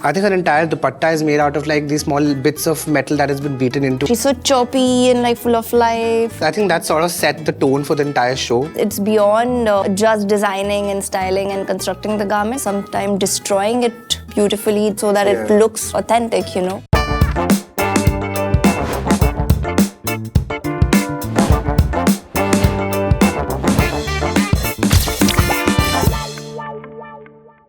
I think her entire dupatta is made out of like these small bits of metal that has been beaten into. She's so choppy and like full of life. I think that sort of set the tone for the entire show. It's beyond just designing and styling and constructing the garment, sometimes destroying it beautifully so that it looks authentic, you know.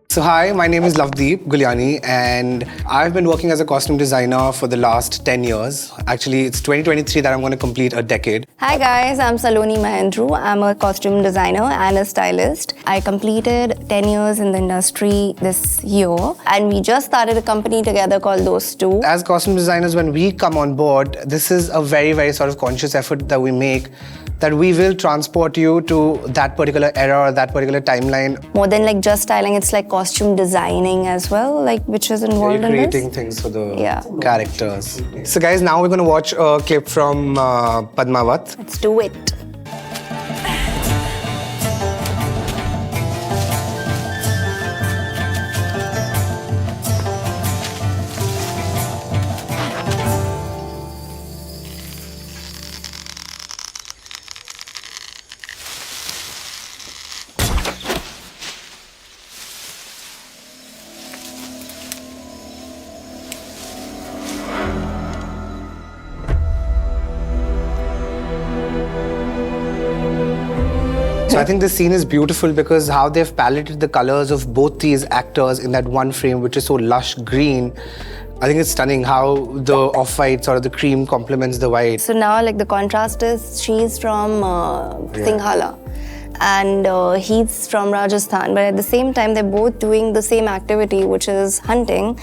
So hi, my name is Lovedeep, Gulyani, and I've been working as a costume designer for the last 10 years. Actually, it's 2023 that I'm going to complete a decade. Hi guys, I'm Saloni Mahendru. I'm a costume designer and a stylist. I completed 10 years in the industry this year, and we just started a company together called Those Two. As costume designers, when we come on board, this is a very, very sort of conscious effort that we make, that we will transport you to that particular era or that particular timeline. More than like just styling, it's like costume designing as well, like which is involved in this. Creating things for the characters. So guys, now we're going to watch a clip from Padmavat. Let's do it. So I think this scene is beautiful because how they've paleted the colors of both these actors in that one frame, which is so lush green. I think it's stunning how the off-white, sort of the cream complements the white. So now like the contrast is she's from Singhala and he's from Rajasthan, but at the same time they're both doing the same activity, which is hunting,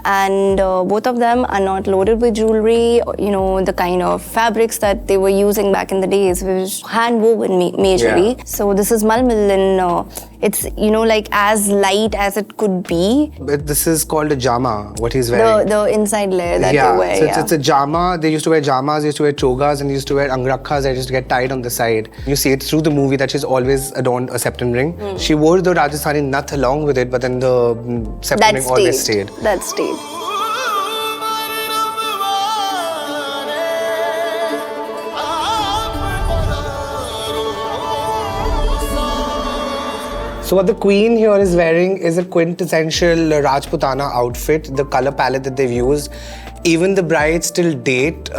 and both of them are not loaded with jewelry, you know, the kind of fabrics that they were using back in the days, which was hand woven majorly. So this is malmal, and it's, you know, like as light as it could be. But this is called a jama, what he's wearing. The inside layer that they wear. So it's a jama. They used to wear jamas, they used to wear chogas, and they used to wear angrakhas that used to get tied on the side. You see it through the movie that she's always adorned a septum ring. She wore the Rajasthani nath along with it, but then the septum ring always stayed. That stayed. So what the queen here is wearing is a quintessential Rajputana outfit, the color palette that they've used. Even the brides till date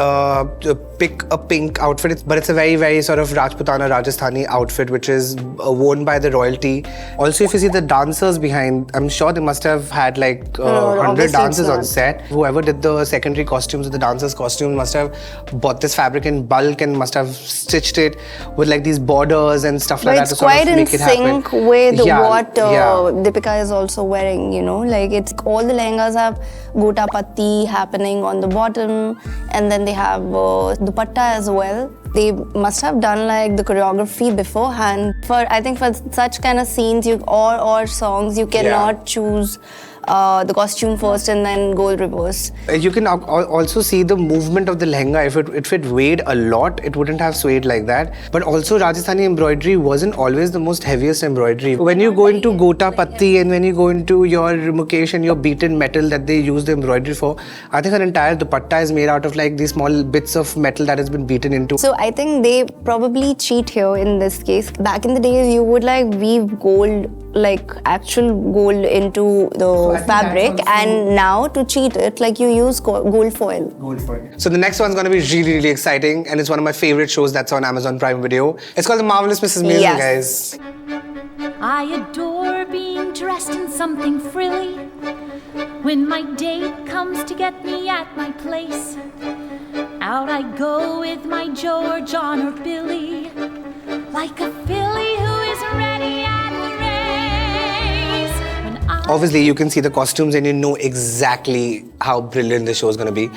pick a pink outfit, but it's a very, very sort of Rajputana, Rajasthani outfit, which is worn by the royalty. Also, if you see the dancers behind, I'm sure they must have had like 100 dancers on set. Whoever did the secondary costumes, the dancers' costumes, must have bought this fabric in bulk and must have stitched it with like these borders and stuff like that to sort of make it happen. It's quite in sync with what Deepika is also wearing, you know, like it's all the lehengas have gota patti happening on the bottom, and then they have dupatta as well. They must have done like the choreography beforehand. I think for such kind of scenes or songs, you cannot choose the costume first and then go reverse. You can also see the movement of the lehenga. If it weighed a lot, it wouldn't have swayed like that. But also Rajasthani embroidery wasn't always the most heaviest embroidery. When you go into gota patti and when you go into your mukesh and your beaten metal that they use the embroidery for, I think her entire dupatta is made out of like these small bits of metal that has been beaten into. So I think they probably cheat here in this case. Back in the days, you would like weave gold, like actual gold into the fabric, and now to cheat it, like you use gold foil. So the next one's going to be really, really exciting, and it's one of my favorite shows that's on Amazon Prime Video. It's called The Marvelous Mrs. Maisel, guys. I adore being dressed in something frilly. When my date comes to get me at my place, out I go with my Joe or John or Billy, like a filly who is ready at the race. Obviously, you can see the costumes and you know exactly how brilliant this show is going to be.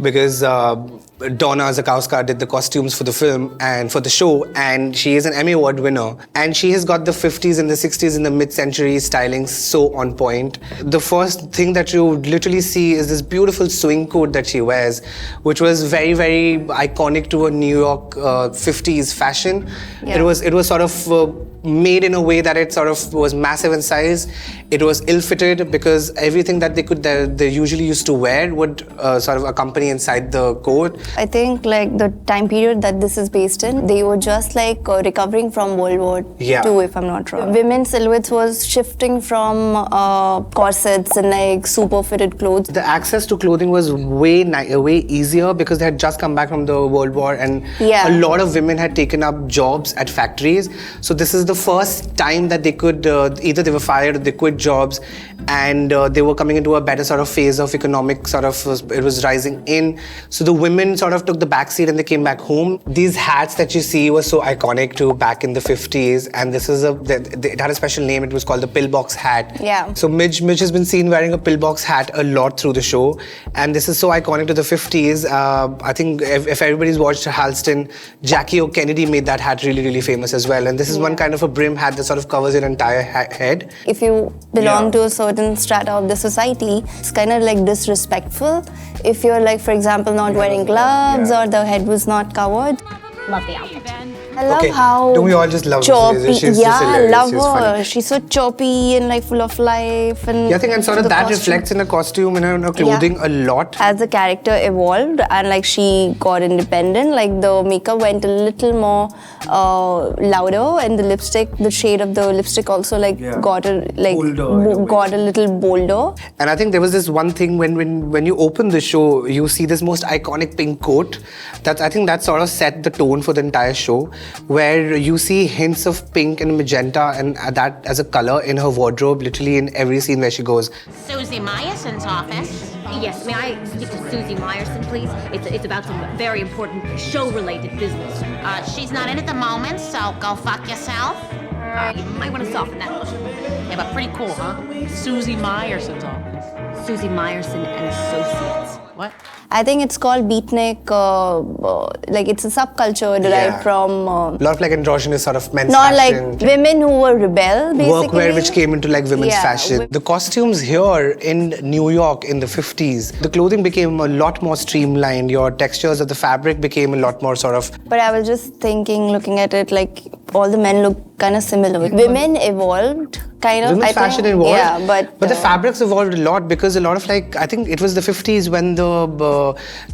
because Donna Zakowska did the costumes for the film and for the show, and she is an Emmy Award winner. And she has got the 50s and the 60s and the mid-century styling so on point. The first thing that you literally see is this beautiful swing coat that she wears, which was very, very iconic to a New York 50s fashion. Yeah. It was sort of made in a way that it sort of was massive in size. It was ill-fitted because everything that they usually used to wear would sort of accompany inside the coat. I think like the time period that this is based in, they were just like recovering from World War II, if I'm not wrong. Women's silhouettes was shifting from corsets and like super fitted clothes. The access to clothing was way easier because they had just come back from the World War, and a lot of women had taken up jobs at factories. So this is the first time that they could either they were fired or they quit jobs, and they were coming into a better sort of phase of economic sort of, it was rising in. So the women sort of took the backseat and they came back home. These hats that you see were so iconic too back in the 50s, and this is it had a special name. It was called the pillbox hat. Yeah. So Midge has been seen wearing a pillbox hat a lot through the show, and this is so iconic to the 50s. I think if everybody's watched Halston, Jackie O. Kennedy made that hat really, really famous as well. And this is one kind of a brim hat that sort of covers your entire head. If you belong to a certain strata of the society, it's kind of like disrespectful if you're like, for example, not wearing gloves or the head was not covered. Love the outfit. I love how don't we all just love choppy. She's yeah, just I hilarious. love She's her. funny. She's so choppy and like full of life. And I think and sort of that reflects in her costume and her clothing a lot. As the character evolved and like she got independent, like the makeup went a little more louder, and the lipstick, the shade of the lipstick also like got a got a little bolder. And I think there was this one thing when you open the show, you see this most iconic pink coat. I think that sort of set the tone for the entire show, where you see hints of pink and magenta and that as a color in her wardrobe, literally in every scene where she goes. Susie Meyerson's office. Yes, may I speak to Susie Meyerson, please? It's about some very important show-related business. She's not in at the moment, so go fuck yourself. You might want to soften that a little. Yeah, but pretty cool, huh? Susie Meyerson's office. Susie Meyerson and Associates. What? I think it's called beatnik, like it's a subculture derived from... a lot of like androgynous sort of men's not fashion. like women who were rebel, basically. Workwear which came into like women's fashion. The costumes here in New York in the 50s, the clothing became a lot more streamlined. Your textures of the fabric became a lot more sort of... But I was just thinking, looking at it, like all the men look kind of similar. Women evolved, kind of. Women's fashion evolved. Yeah, but the fabrics evolved a lot because a lot of like, I think it was the 50s when the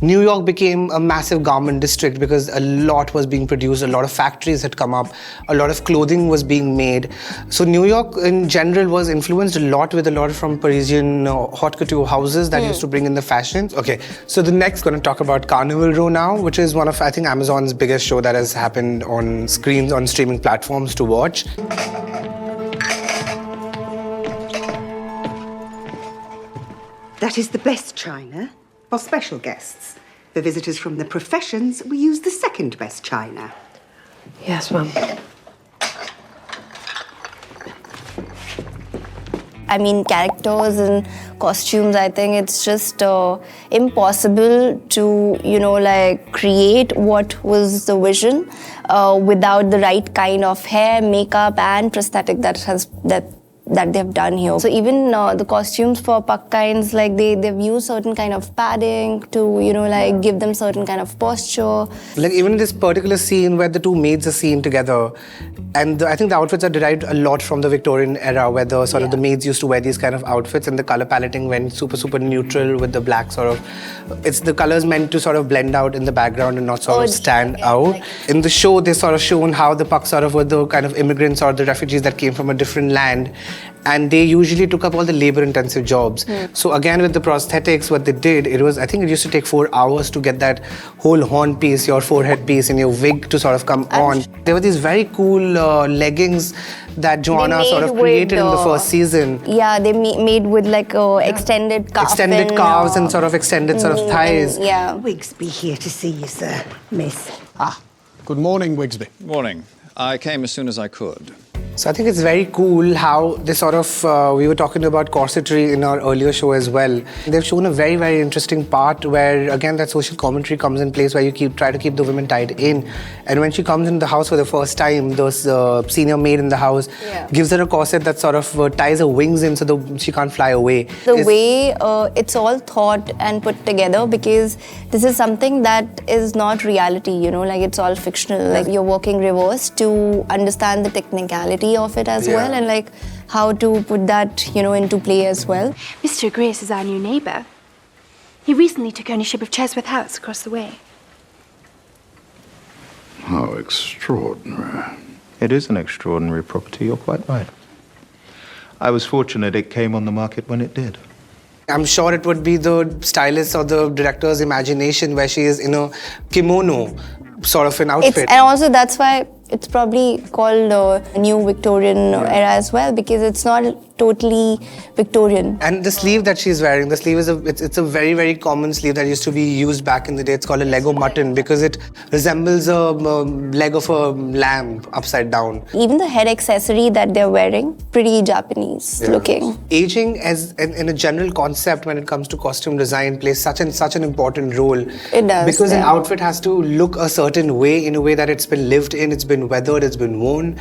New York became a massive garment district because a lot was being produced, a lot of factories had come up, a lot of clothing was being made. So New York in general was influenced a lot with a lot from Parisian haute couture houses that used to bring in the fashion. Okay, so the next going to talk about Carnival Row now, which is one of, I think, Amazon's biggest show that has happened on screens, on streaming platforms to watch. That is the best china for special guests. For visitors from the professions, we use the second best china. Yes, Mum. I mean, characters and costumes, I think it's just impossible to, you know, like create what was the vision without the right kind of hair, makeup and prosthetic that they've done here. So even the costumes for puck kinds, like they've used certain kind of padding to, you know, like give them certain kind of posture. Like even in this particular scene where the two maids are seen together, and I think the outfits are derived a lot from the Victorian era, where the sort of the maids used to wear these kind of outfits, and the color paletting went super neutral with the black sort of. It's the colors meant to sort of blend out in the background and not sort of stand out. In the show, they sort of shown how the pucks sort of were the kind of immigrants or the refugees that came from a different land. And they usually took up all the labor-intensive jobs. So again, with the prosthetics, what they did, I think it used to take 4 hours to get that whole horn piece, your forehead piece, and your wig to sort of come on. There were these very cool leggings that Joanna sort of created in the first season. Yeah, they made with like extended calf. Extended calves and sort of extended sort of thighs. Yeah. Wigsby here to see you, sir, miss. Good morning, Wigsby. Morning. I came as soon as I could. So I think it's very cool how they sort of, we were talking about corsetry in our earlier show as well. They've shown a very, very interesting part where, again, that social commentary comes in place where you try to keep the women tied in. And when she comes into the house for the first time, the senior maid in the house gives her a corset that sort of ties her wings in so she can't fly away. The way it's all thought and put together, because this is something that is not reality, you know, like it's all fictional. Like you're working reverse to understand the technicality of it as well, and like how to put that, you know, into play as well. Mr. Grace is our new neighbour. He recently took ownership of Chesworth House across the way. How extraordinary. It is an extraordinary property, you're quite right. I was fortunate it came on the market when it did. I'm sure it would be the stylist or the director's imagination where she is in a kimono, sort of an outfit. And also that's why it's probably called a new Victorian era as well, because it's not totally Victorian. And the sleeve that she's wearing, the sleeve is it's a very, very common sleeve that used to be used back in the day. It's called a Lego mutton because it resembles a leg of a lamb upside down. Even the head accessory that they're wearing, pretty Japanese looking. Aging as in a general concept when it comes to costume design plays such an important role. It does. Because an outfit has to look a certain way, in a way that it's been lived in, it's been weathered, it's been worn.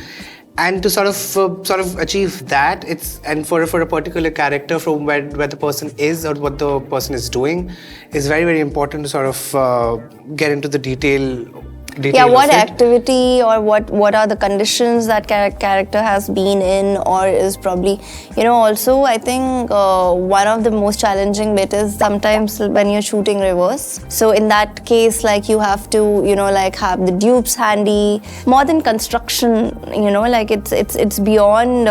And to sort of achieve that, and for a particular character from where the person is or what the person is doing, is very, very important to sort of get into the detail. Yeah, what activity or what are the conditions that character has been in, or is probably, you know, also I think one of the most challenging bit is sometimes when you're shooting reverse. So in that case, like you have to, you know, like have the dupes handy. More than construction, you know, like it's beyond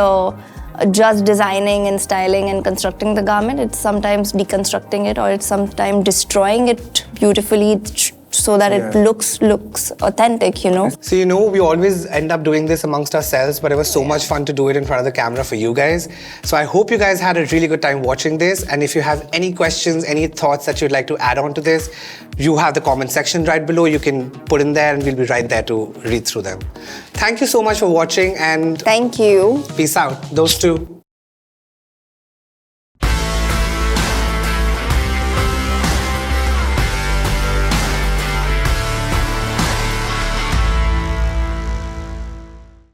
just designing and styling and constructing the garment. It's sometimes deconstructing it, or it's sometimes destroying it beautifully so that it looks authentic, you know. So, you know, we always end up doing this amongst ourselves, but it was so much fun to do it in front of the camera for you guys. So I hope you guys had a really good time watching this. And if you have any questions, any thoughts that you'd like to add on to this, you have the comment section right below. You can put in there and we'll be right there to read through them. Thank you so much for watching, and thank you. Peace out. Those two.